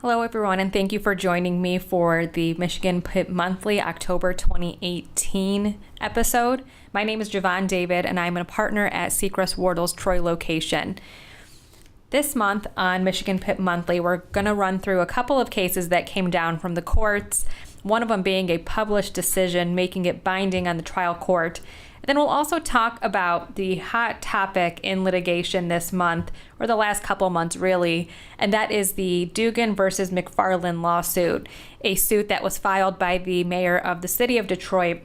Hello, everyone, and thank you for joining me for the Michigan PIP Monthly October 2018 episode. My name is Javon David, and I'm a partner at Secrest Wardle's Troy location. This month on Michigan PIP Monthly, we're going to run through a couple of cases that came down from the courts, one of them being a published decision, making it binding on the trial court. Then we'll also talk about the hot topic in litigation this month, or the last couple months really, and that is the Dugan versus Mcfarland Lawsuit, a suit that was filed by the mayor of the city of Detroit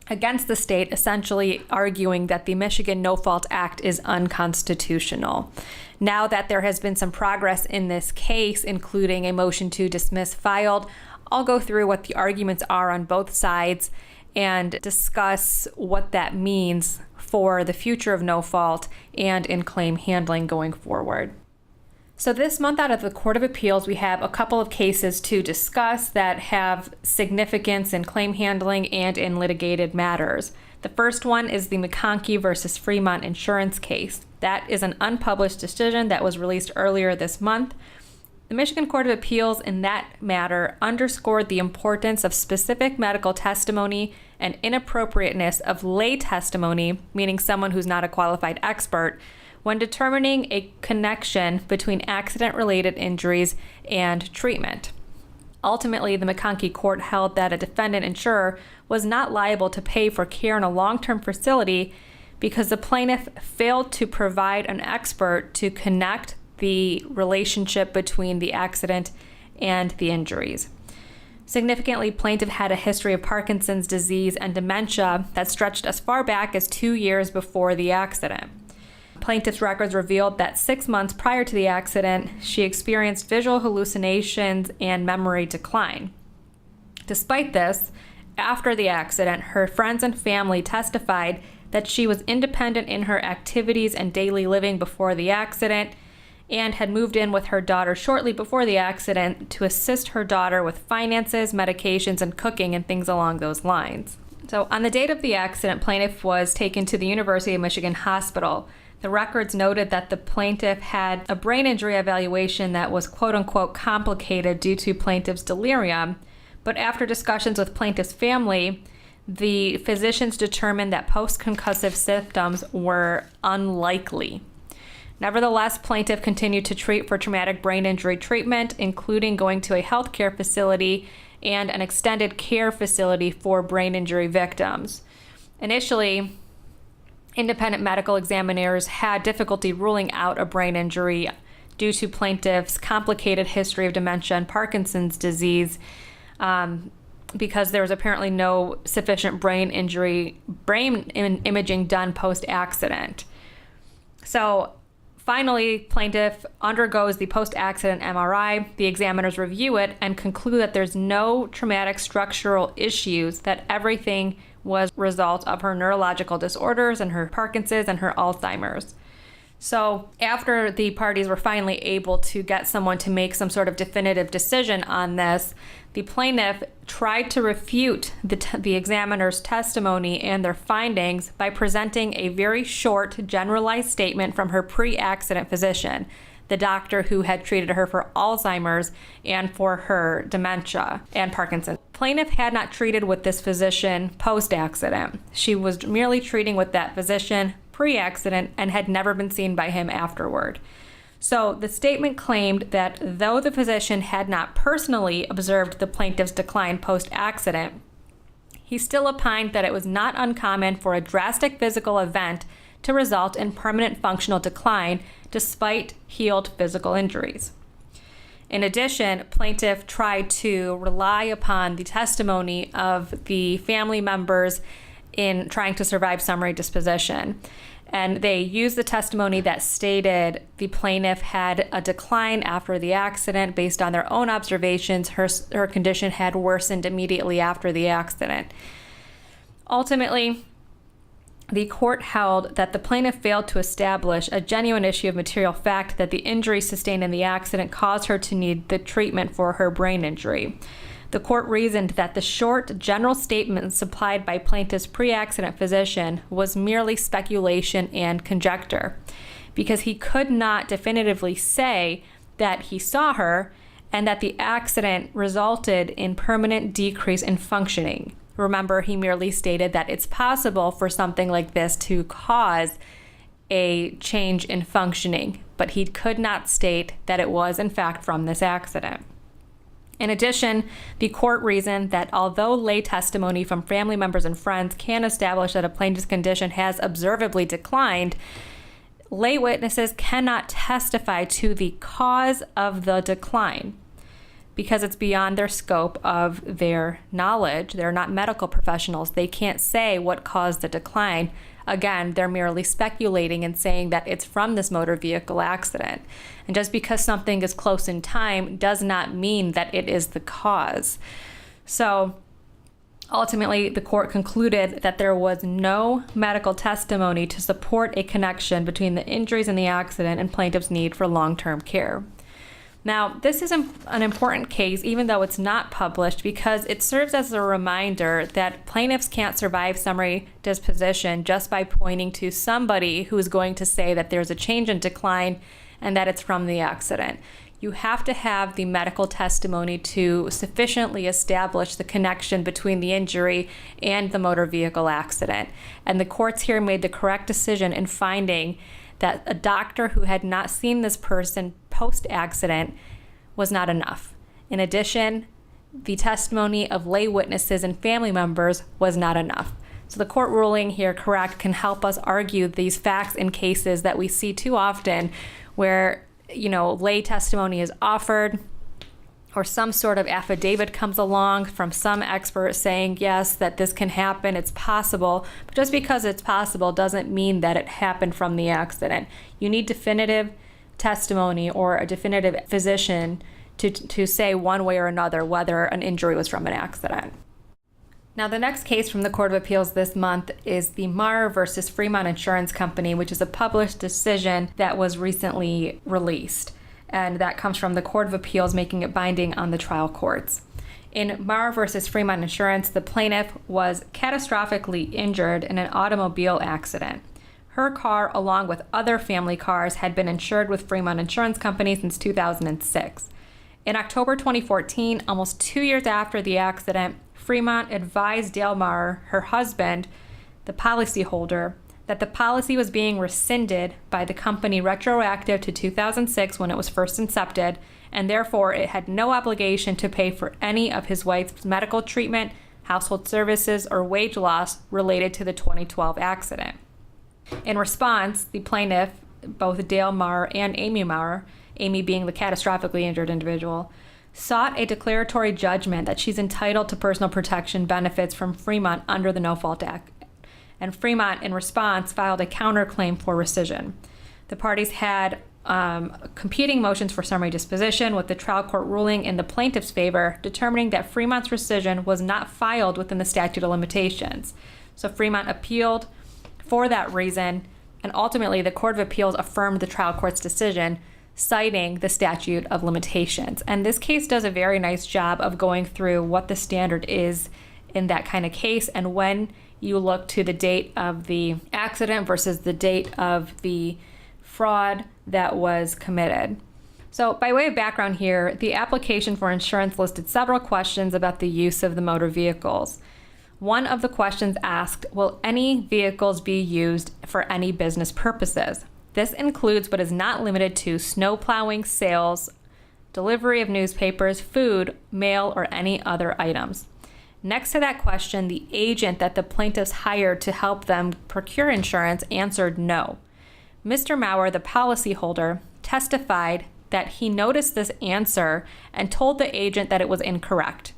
against the state, essentially arguing that the Michigan No Fault Act is unconstitutional. Now that there has been some progress in this case, including a motion to dismiss filed, I'll go through what the arguments are on both sides and discuss what that means for the future of no fault and in claim handling going forward. So this month out of the Court of Appeals, we have a couple of cases to discuss that have significance in claim handling and in litigated matters. The first one is the Mcconkey versus Fremont insurance case. That is an unpublished decision that was released earlier this month. The Michigan Court of Appeals in that matter underscored the importance of specific medical testimony and inappropriateness of lay testimony, meaning someone who's not a qualified expert, when determining a connection between accident-related injuries and treatment. Ultimately, the Mcconkey court held that a defendant insurer was not liable to pay for care in a long-term facility because the plaintiff failed to provide an expert to connect the relationship between the accident and the injuries. Significantly, plaintiff had a history of Parkinson's disease and dementia that stretched as far back as 2 years before the accident. Plaintiff's records revealed that 6 months prior to the accident, she experienced visual hallucinations and memory decline. Despite this, after the accident, her friends and family testified that she was independent in her activities and daily living before the accident, and had moved in with her daughter shortly before the accident to assist her daughter with finances, medications, and cooking and things along those lines. So on the date of the accident, plaintiff was taken to the University of Michigan Hospital. The records noted that the plaintiff had a brain injury evaluation that was quote-unquote complicated due to plaintiff's delirium, but after discussions with plaintiff's family, the physicians determined that post-concussive symptoms were unlikely. Nevertheless, plaintiff continued to treat for traumatic brain injury treatment, including going to a healthcare facility and an extended care facility for brain injury victims. Initially, independent medical examiners had difficulty ruling out a brain injury due to plaintiff's complicated history of dementia and Parkinson's disease, because there was apparently no sufficient brain imaging done post-accident. So finally, plaintiff undergoes the post-accident MRI. The examiners review it and conclude that there's no traumatic structural issues, that everything was a result of her neurological disorders and her Parkinson's and her Alzheimer's. So after the parties were finally able to get someone to make some sort of definitive decision on this, the plaintiff tried to refute the examiner's testimony and their findings by presenting a very short, generalized statement from her pre-accident physician, the doctor who had treated her for Alzheimer's and for her dementia and Parkinson's. Plaintiff had not treated with this physician post-accident. She was merely treating with that physician pre-accident and had never been seen by him afterward. So the statement claimed that though the physician had not personally observed the plaintiff's decline post-accident, he still opined that it was not uncommon for a drastic physical event to result in permanent functional decline despite healed physical injuries. In addition, plaintiff tried to rely upon the testimony of the family members in trying to survive summary disposition. And they used the testimony that stated the plaintiff had a decline after the accident based on their own observations. Her condition had worsened immediately after the accident. Ultimately, the court held that the plaintiff failed to establish a genuine issue of material fact that the injury sustained in the accident caused her to need the treatment for her brain injury. The court reasoned that the short, general statement supplied by plaintiff's pre-accident physician was merely speculation and conjecture, because he could not definitively say that he saw her and that the accident resulted in permanent decrease in functioning. Remember, he merely stated that it's possible for something like this to cause a change in functioning, but he could not state that it was in fact from this accident. In addition, the court reasoned that although lay testimony from family members and friends can establish that a plaintiff's condition has observably declined, lay witnesses cannot testify to the cause of the decline because it's beyond their scope of their knowledge. They're not medical professionals. They can't say what caused the decline. Again, they're merely speculating and saying that it's from this motor vehicle accident. And just because something is close in time does not mean that it is the cause. So ultimately, the court concluded that there was no medical testimony to support a connection between the injuries in the accident and plaintiff's need for long-term care. Now, this is an important case, even though it's not published, because it serves as a reminder that plaintiffs can't survive summary disposition just by pointing to somebody who's going to say that there's a change in decline and that it's from the accident. You have to have the medical testimony to sufficiently establish the connection between the injury and the motor vehicle accident. And the courts here made the correct decision in finding that a doctor who had not seen this person post-accident was not enough. In addition, the testimony of lay witnesses and family members was not enough. So the court ruling here, correct, can help us argue these facts in cases that we see too often where, lay testimony is offered or some sort of affidavit comes along from some expert saying, yes, that this can happen, it's possible. But just because it's possible doesn't mean that it happened from the accident. You need definitive testimony or a definitive physician to say one way or another whether an injury was from an accident. Now, the next case from the Court of Appeals this month is the Meier versus Fremont Insurance Company, which is a published decision that was recently released. And that comes from the Court of Appeals, making it binding on the trial courts. In Meier versus Fremont Insurance, the plaintiff was catastrophically injured in an automobile accident. Her car, along with other family cars, had been insured with Fremont Insurance Company since 2006. In October 2014, almost 2 years after the accident, Fremont advised Dale Meier, her husband, the policyholder, that the policy was being rescinded by the company retroactive to 2006 when it was first incepted, and therefore it had no obligation to pay for any of his wife's medical treatment, household services, or wage loss related to the 2012 accident. In response, the plaintiff, both Dale Meier and Amy Meier, Amy being the catastrophically injured individual, sought a declaratory judgment that she's entitled to personal protection benefits from Fremont under the No Fault Act. And Fremont, in response, filed a counterclaim for rescission. The parties had competing motions for summary disposition, with the trial court ruling in the plaintiff's favor, determining that Fremont's rescission was not filed within the statute of limitations. So Fremont appealed for that reason, and ultimately the Court of Appeals affirmed the trial court's decision, citing the statute of limitations. And this case does a very nice job of going through what the standard is in that kind of case, and when you look to the date of the accident versus the date of the fraud that was committed. So by way of background here, the application for insurance listed several questions about the use of the motor vehicles. One of the questions asked, will any vehicles be used for any business purposes? This includes but is not limited to snow plowing, sales, delivery of newspapers, food, mail, or any other items. Next to that question, the agent that the plaintiffs hired to help them procure insurance answered no. Mr. Meier, the policyholder, testified that he noticed this answer and told the agent that it was incorrect.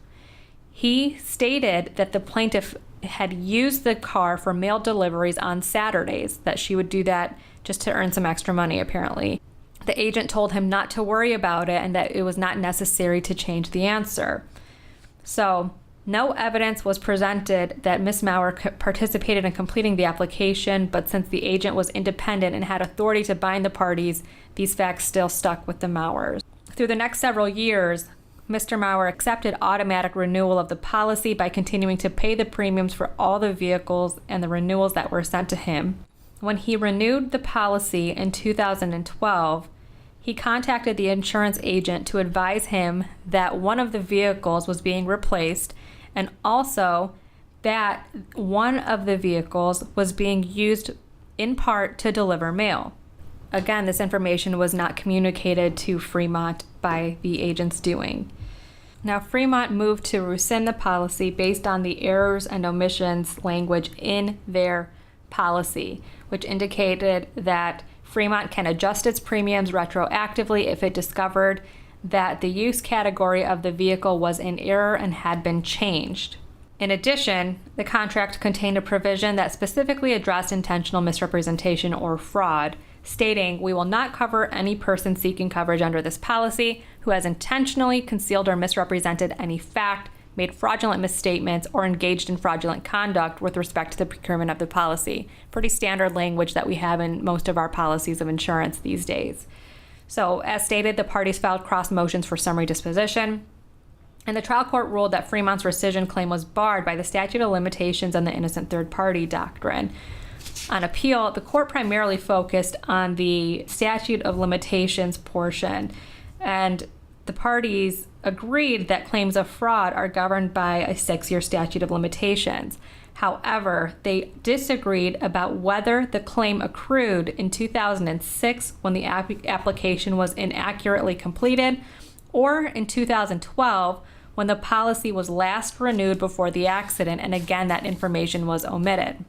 He stated that the plaintiff had used the car for mail deliveries on Saturdays, that she would do that just to earn some extra money, apparently. The agent told him not to worry about it and that it was not necessary to change the answer. So, no evidence was presented that Ms. Meier participated in completing the application, but since the agent was independent and had authority to bind the parties, these facts still stuck with the Meiers. Through the next several years, Mr. Meier accepted automatic renewal of the policy by continuing to pay the premiums for all the vehicles and the renewals that were sent to him. When he renewed the policy in 2012, he contacted the insurance agent to advise him that one of the vehicles was being replaced, and also that one of the vehicles was being used in part to deliver mail. Again, this information was not communicated to Fremont by the agent's doing. Now, Fremont moved to rescind the policy based on the errors and omissions language in their policy, which indicated that Fremont can adjust its premiums retroactively if it discovered that the use category of the vehicle was in error and had been changed. In addition, the contract contained a provision that specifically addressed intentional misrepresentation or fraud, stating, "We will not cover any person seeking coverage under this policy who has intentionally concealed or misrepresented any fact, made fraudulent misstatements, or engaged in fraudulent conduct with respect to the procurement of the policy." Pretty standard language that we have in most of our policies of insurance these days. So, as stated, the parties filed cross motions for summary disposition, and the trial court ruled that Fremont's rescission claim was barred by the statute of limitations and the innocent third party doctrine. On appeal, the court primarily focused on the statute of limitations portion, and the parties agreed that claims of fraud are governed by a 6-year statute of limitations. However, they disagreed about whether the claim accrued in 2006 when the application was inaccurately completed, or in 2012 when the policy was last renewed before the accident, and again, that information was omitted.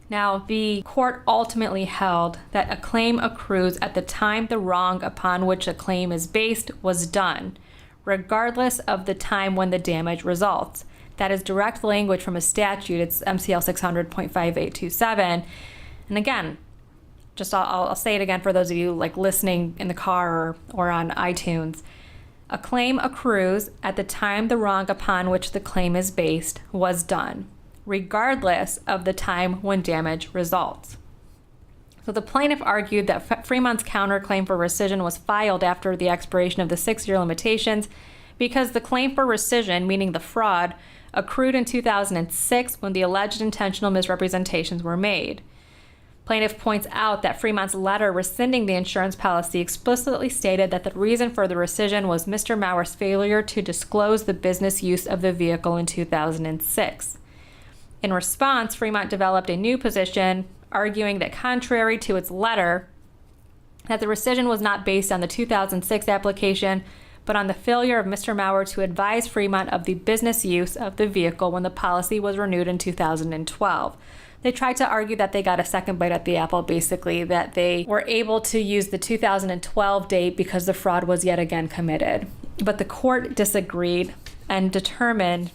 Now, the court ultimately held that a claim accrues at the time the wrong upon which a claim is based was done, regardless of the time when the damage results. That is direct language from a statute. It's MCL 600.5827. And again, I'll say it again for those of you like listening in the car or on iTunes. A claim accrues at the time the wrong upon which the claim is based was done, regardless of the time when damage results. So the plaintiff argued that Fremont's counterclaim for rescission was filed after the expiration of the 6-year limitations because the claim for rescission, meaning the fraud, accrued in 2006 when the alleged intentional misrepresentations were made. Plaintiff points out that Fremont's letter rescinding the insurance policy explicitly stated that the reason for the rescission was Mr. Meier's failure to disclose the business use of the vehicle in 2006. In response, Fremont developed a new position, arguing that contrary to its letter, that the rescission was not based on the 2006 application, but on the failure of Mr. Meier to advise Fremont of the business use of the vehicle when the policy was renewed in 2012. They tried to argue that they got a second bite at the apple, basically, that they were able to use the 2012 date because the fraud was yet again committed. But the court disagreed and determined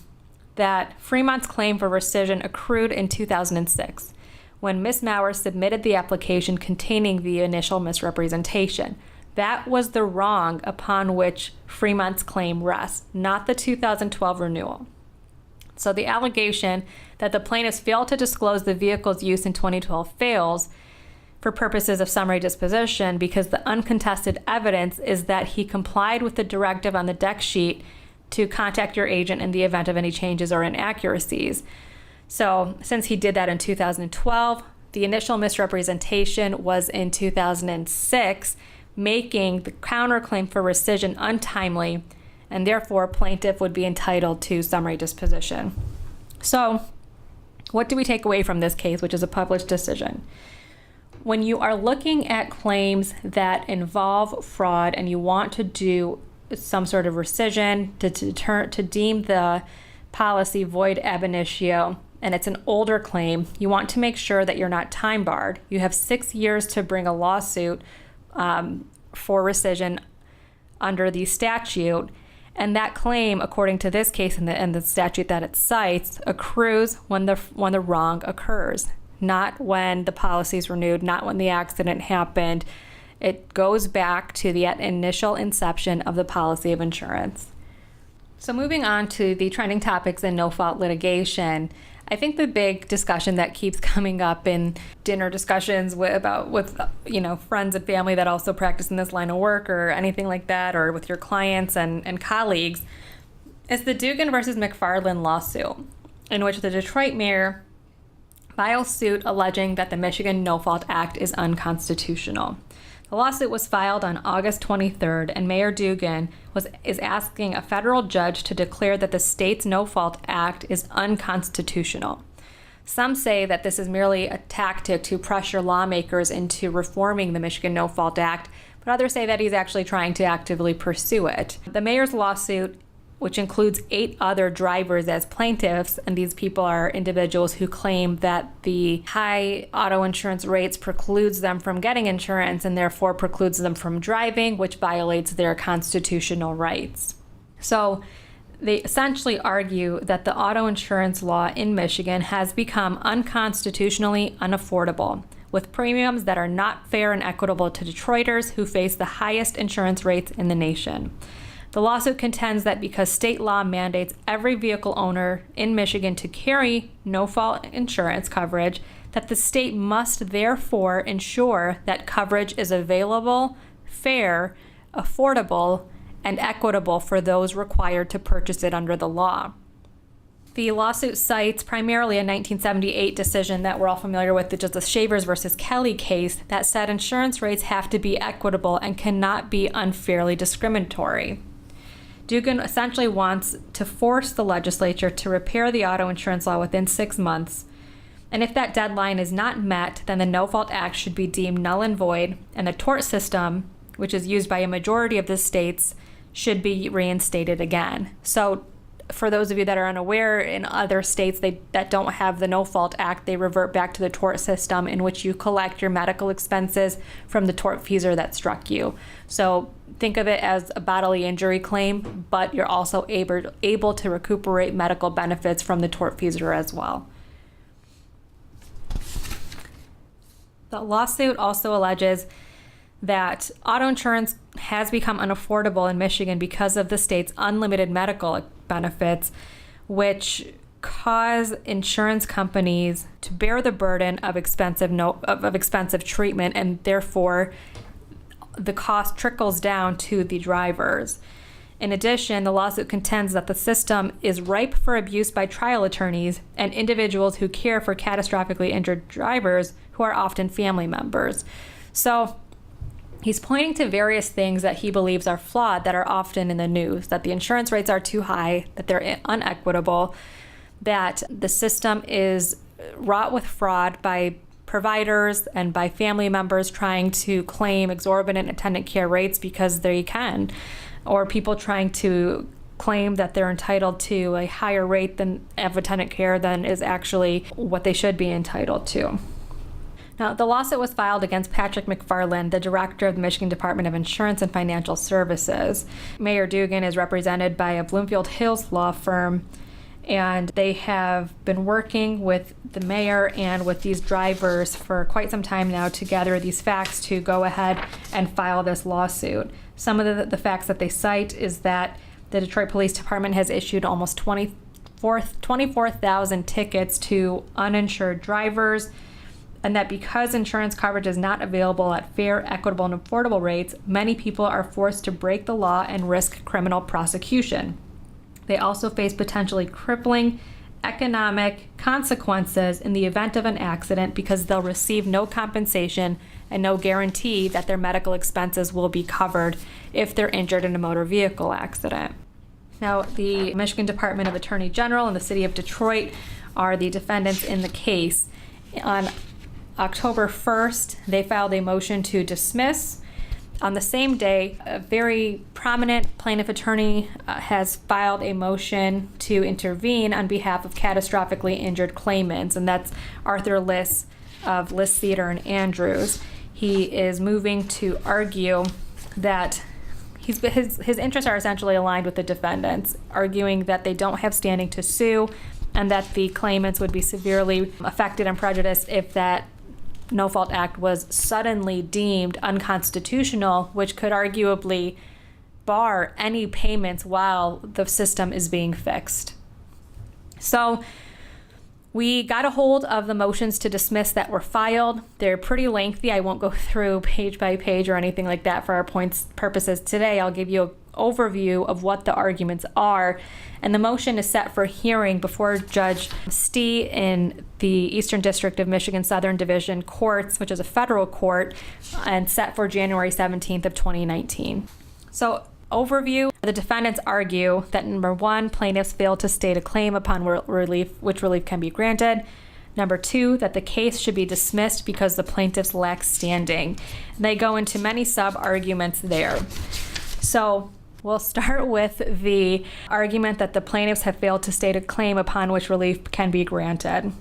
that Fremont's claim for rescission accrued in 2006, when Ms. Meier submitted the application containing the initial misrepresentation. That was the wrong upon which Fremont's claim rests, not the 2012 renewal. So the allegation that the plaintiffs failed to disclose the vehicle's use in 2012 fails for purposes of summary disposition because the uncontested evidence is that he complied with the directive on the deck sheet to contact your agent in the event of any changes or inaccuracies. So since he did that in 2012, the initial misrepresentation was in 2006, making the counterclaim for rescission untimely, and therefore plaintiff would be entitled to summary disposition. So what do we take away from this case, which is a published decision? When you are looking at claims that involve fraud and you want to do some sort of rescission to deem the policy void ab initio, and it's an older claim, you want to make sure that you're not time barred. You have 6 years to bring a lawsuit for rescission under the statute, and that claim, according to this case and the statute that it cites, accrues when the wrong occurs, not when the policy is renewed, not when the accident happened. It goes back to the initial inception of the policy of insurance. So moving on to the trending topics in no-fault litigation, I think the big discussion that keeps coming up in dinner discussions with friends and family that also practice in this line of work or anything like that, or with your clients and colleagues, is the Dugan versus Mcfarland Lawsuit, in which the Detroit mayor files suit alleging that the Michigan No Fault Act is unconstitutional. The lawsuit was filed on August 23rd, and Mayor Dugan is asking a federal judge to declare that the state's No-Fault Act is unconstitutional. Some say that this is merely a tactic to pressure lawmakers into reforming the Michigan No-Fault Act, but others say that he's actually trying to actively pursue it. The mayor's lawsuit, which includes 8 other drivers as plaintiffs, and these people are individuals who claim that the high auto insurance rates precludes them from getting insurance and therefore precludes them from driving, which violates their constitutional rights. So they essentially argue that the auto insurance law in Michigan has become unconstitutionally unaffordable, with premiums that are not fair and equitable to Detroiters who face the highest insurance rates in the nation. The lawsuit contends that because state law mandates every vehicle owner in Michigan to carry no-fault insurance coverage, that the state must therefore ensure that coverage is available, fair, affordable, and equitable for those required to purchase it under the law. The lawsuit cites primarily a 1978 decision that we're all familiar with, which is the Shavers versus Kelly case, that said insurance rates have to be equitable and cannot be unfairly discriminatory. Dugan essentially wants to force the legislature to repair the auto insurance law within 6 months, and if that deadline is not met, then the No-Fault Act should be deemed null and void, and the tort system, which is used by a majority of the states, should be reinstated again. So for those of you that are unaware, in other states that don't have the No-Fault Act, they revert back to the tort system in which you collect your medical expenses from the tortfeasor that struck you. So think of it as a bodily injury claim, but you're also able to recuperate medical benefits from the tortfeasor as well. The lawsuit also alleges that auto insurance has become unaffordable in Michigan because of the state's unlimited medical benefits, which cause insurance companies to bear the burden of expensive treatment, and therefore the cost trickles down to the drivers. In addition, the lawsuit contends that the system is ripe for abuse by trial attorneys and individuals who care for catastrophically injured drivers who are often family members. So he's pointing to various things that he believes are flawed that are often in the news, that the insurance rates are too high, that they're unequitable, that the system is wrought with fraud by providers and by family members trying to claim exorbitant attendant care rates because they can, or people trying to claim that they're entitled to a higher rate of attendant care than is actually what they should be entitled to. Now, the lawsuit was filed against Patrick Mcfarland, the director of the Michigan Department of Insurance and Financial Services. Mayor Dugan is represented by a Bloomfield Hills law firm, and they have been working with the mayor and with these drivers for quite some time now to gather these facts to go ahead and file this lawsuit. Some of the facts that they cite is that the Detroit Police Department has issued almost 24,000 tickets to uninsured drivers, and that because insurance coverage is not available at fair, equitable, and affordable rates, many people are forced to break the law and risk criminal prosecution. They also face potentially crippling economic consequences in the event of an accident because they'll receive no compensation and no guarantee that their medical expenses will be covered if they're injured in a motor vehicle accident. Now, the Michigan Department of Attorney General and the City of Detroit are the defendants in the case. On October 1st, they filed a motion to dismiss. On the same day, a very prominent plaintiff attorney has filed a motion to intervene on behalf of catastrophically injured claimants, and that's Arthur Liss of Liss Theater in Andrews. He is moving to argue that his interests are essentially aligned with the defendants, arguing that they don't have standing to sue and that the claimants would be severely affected and prejudiced if that No-Fault Act was suddenly deemed unconstitutional, which could arguably bar any payments while the system is being fixed. So we got a hold of the motions to dismiss that were filed. They're pretty lengthy. I won't go through page by page or anything like that for our points purposes today. I'll give you overview of what the arguments are. And the motion is set for hearing before Judge Stee in the Eastern District of Michigan Southern Division Courts, which is a federal court, and set for January 17th of 2019. So, overview, the defendants argue that number one, plaintiffs failed to state a claim upon which relief can be granted. Number two, that the case should be dismissed because the plaintiffs lack standing. And they go into many sub-arguments there. So we'll start with the argument that the plaintiffs have failed to state a claim upon which relief can be granted.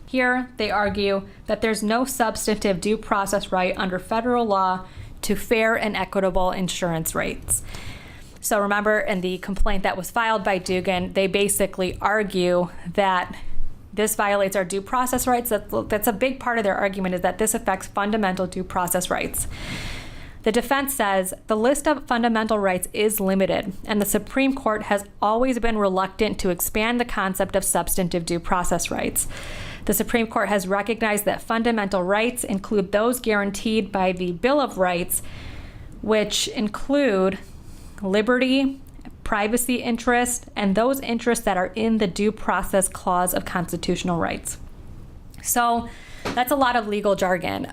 Here, they argue that there's no substantive due process right under federal law to fair and equitable insurance rates. So remember, in the complaint that was filed by Dugan, they basically argue that this violates our due process rights. That's a big part of their argument, is that this affects fundamental due process rights. The defense says the list of fundamental rights is limited, and the Supreme Court has always been reluctant to expand the concept of substantive due process rights. The Supreme Court has recognized that fundamental rights include those guaranteed by the Bill of Rights, which include liberty, privacy interest, and those interests that are in the due process clause of constitutional rights. So that's a lot of legal jargon.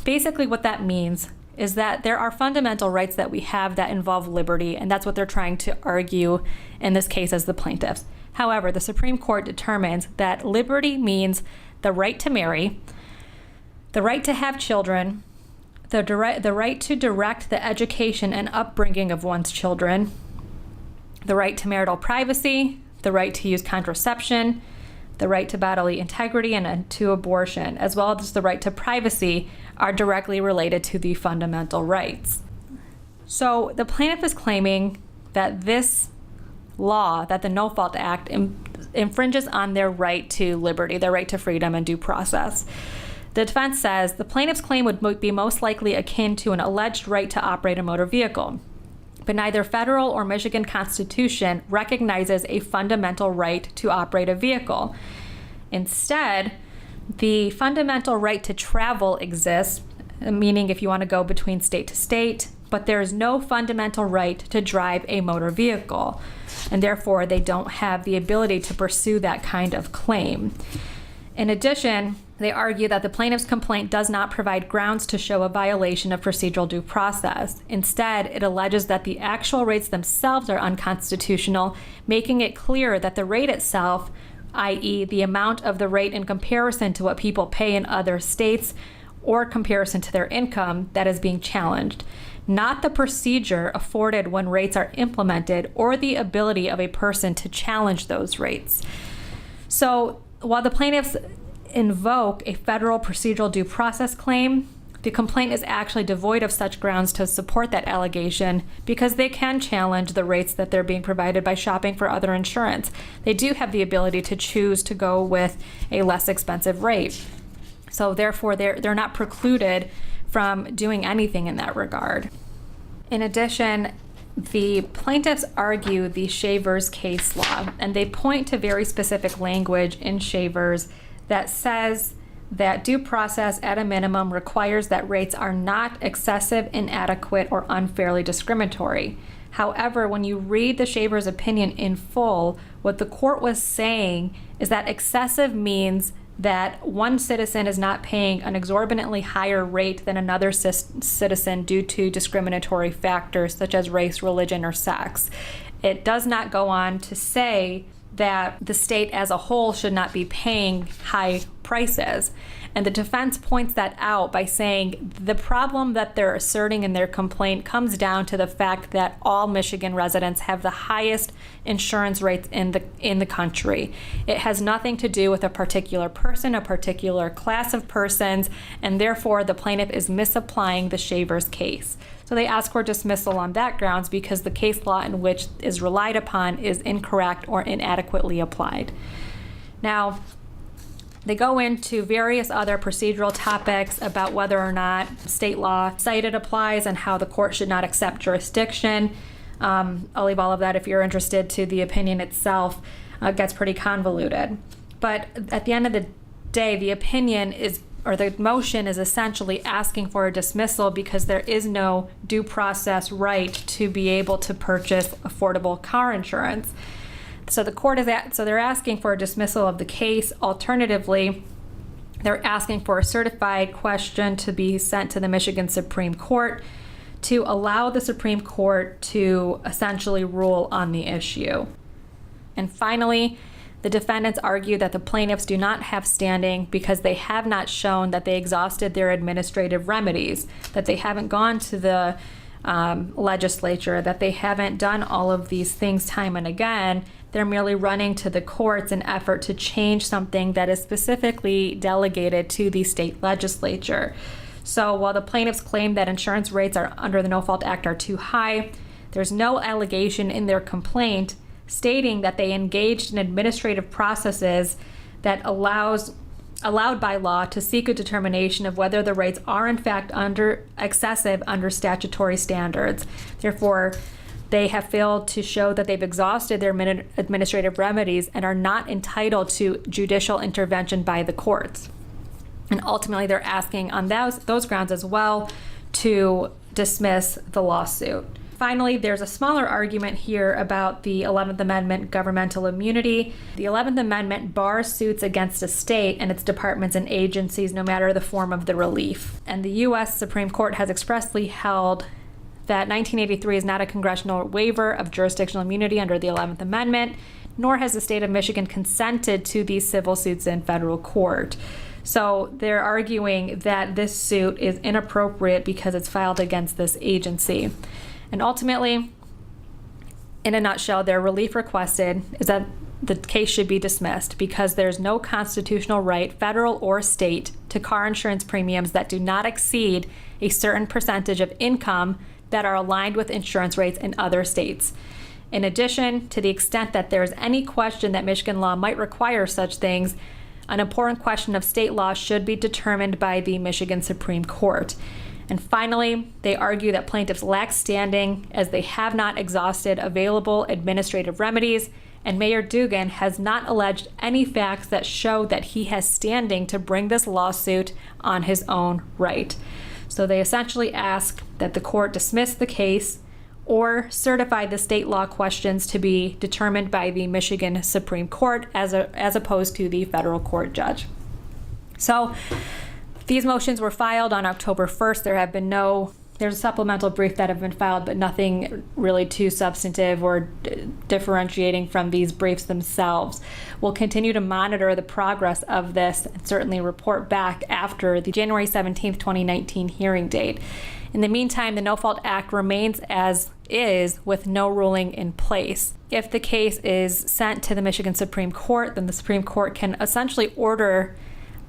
Basically what that means is that there are fundamental rights that we have that involve liberty, and that's what they're trying to argue in this case as the plaintiffs. However, the Supreme Court determines that liberty means the right to marry, the right to have children, the right to direct the education and upbringing of one's children, the right to marital privacy, the right to use contraception, the right to bodily integrity, and to abortion, as well as the right to privacy, are directly related to the fundamental rights. So the plaintiff is claiming that this law, that the No Fault Act, infringes on their right to liberty, their right to freedom and due process. The defense says the plaintiff's claim would be most likely akin to an alleged right to operate a motor vehicle, but neither federal or Michigan Constitution recognizes a fundamental right to operate a vehicle. Instead, the fundamental right to travel exists, meaning if you want to go between state to state, but there is no fundamental right to drive a motor vehicle, and therefore they don't have the ability to pursue that kind of claim. In addition, they argue that the plaintiff's complaint does not provide grounds to show a violation of procedural due process. Instead, it alleges that the actual rates themselves are unconstitutional, making it clear that the rate itself, i.e. the amount of the rate in comparison to what people pay in other states or comparison to their income, that is being challenged, not the procedure afforded when rates are implemented or the ability of a person to challenge those rates. So while the plaintiffs invoke a federal procedural due process claim, the complaint is actually devoid of such grounds to support that allegation because they can challenge the rates that they're being provided by shopping for other insurance. They do have the ability to choose to go with a less expensive rate. So therefore, they're not precluded from doing anything in that regard. In addition, the plaintiffs argue the Shavers case law, and they point to very specific language in Shavers that says that due process at a minimum requires that rates are not excessive, inadequate, or unfairly discriminatory. However, when you read the Shavers opinion in full, what the court was saying is that excessive means that one citizen is not paying an exorbitantly higher rate than another citizen due to discriminatory factors such as race, religion, or sex. It does not go on to say that the state as a whole should not be paying high prices. And the defense points that out by saying the problem that they're asserting in their complaint comes down to the fact that all Michigan residents have the highest insurance rates in the country. It has nothing to do with a particular person, a particular class of persons, and therefore the plaintiff is misapplying the Shavers case. So they ask for dismissal on that grounds because the case law in which is relied upon is incorrect or inadequately applied. Now, they go into various other procedural topics about whether or not state law cited applies and how the court should not accept jurisdiction. I'll leave all of that if you're interested to the opinion itself. It gets pretty convoluted. But at the end of the day, the opinion is or the motion is essentially asking for a dismissal because there is no due process right to be able to purchase affordable car insurance. So they're asking for a dismissal of the case. Alternatively, they're asking for a certified question to be sent to the Michigan Supreme Court to allow the Supreme Court to essentially rule on the issue. And finally, the defendants argue that the plaintiffs do not have standing because they have not shown that they exhausted their administrative remedies, that they haven't gone to the legislature, that they haven't done all of these things time and again. They're merely running to the courts in effort to change something that is specifically delegated to the state legislature. So while the plaintiffs claim that insurance rates are under the No Fault Act are too high, there's no allegation in their complaint stating that they engaged in administrative processes that allowed by law to seek a determination of whether the rates are in fact excessive under statutory standards. Therefore, they have failed to show that they've exhausted their administrative remedies and are not entitled to judicial intervention by the courts. And ultimately, they're asking on those grounds as well to dismiss the lawsuit. Finally, there's a smaller argument here about the 11th Amendment governmental immunity. The 11th Amendment bars suits against a state and its departments and agencies, no matter the form of the relief. And the U.S. Supreme Court has expressly held that 1983 is not a congressional waiver of jurisdictional immunity under the 11th Amendment, nor has the state of Michigan consented to these civil suits in federal court. So they're arguing that this suit is inappropriate because it's filed against this agency. And ultimately, in a nutshell, their relief requested is that the case should be dismissed because there's no constitutional right, federal or state, to car insurance premiums that do not exceed a certain percentage of income that are aligned with insurance rates in other states. In addition, to the extent that there is any question that Michigan law might require such things, an important question of state law should be determined by the Michigan Supreme Court. And finally, they argue that plaintiffs lack standing as they have not exhausted available administrative remedies, and Mayor Dugan has not alleged any facts that show that he has standing to bring this lawsuit on his own right. So they essentially ask that the court dismiss the case or certify the state law questions to be determined by the Michigan Supreme Court as opposed to the federal court judge. So these motions were filed on October 1st. There's a supplemental brief that have been filed, but nothing really too substantive or differentiating from these briefs themselves. We'll continue to monitor the progress of this and certainly report back after the January 17th, 2019 hearing date. In the meantime, the No Fault Act remains as is with no ruling in place. If the case is sent to the Michigan Supreme Court, then the Supreme Court can essentially order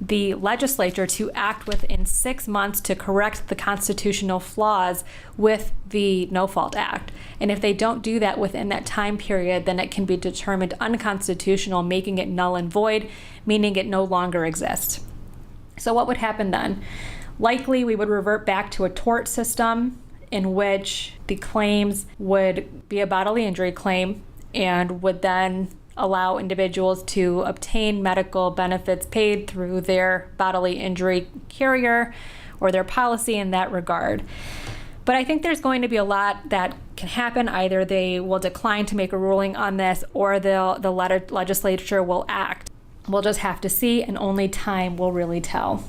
the legislature to act within 6 months to correct the constitutional flaws with the No Fault Act. And if they don't do that within that time period, then it can be determined unconstitutional, making it null and void, meaning it no longer exists. So what would happen then? Likely, we would revert back to a tort system in which the claims would be a bodily injury claim and would then allow individuals to obtain medical benefits paid through their bodily injury carrier or their policy in that regard. But I think there's going to be a lot that can happen. Either they will decline to make a ruling on this or the legislature will act. We'll just have to see, and only time will really tell.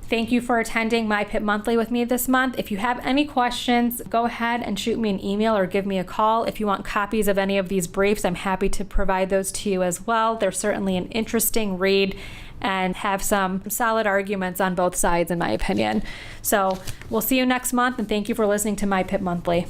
Thank you for attending My PIP Monthly with me this month. If you have any questions, go ahead and shoot me an email or give me a call. If you want copies of any of these briefs, I'm happy to provide those to you as well. They're certainly an interesting read and have some solid arguments on both sides, in my opinion. So we'll see you next month, and thank you for listening to My PIP Monthly.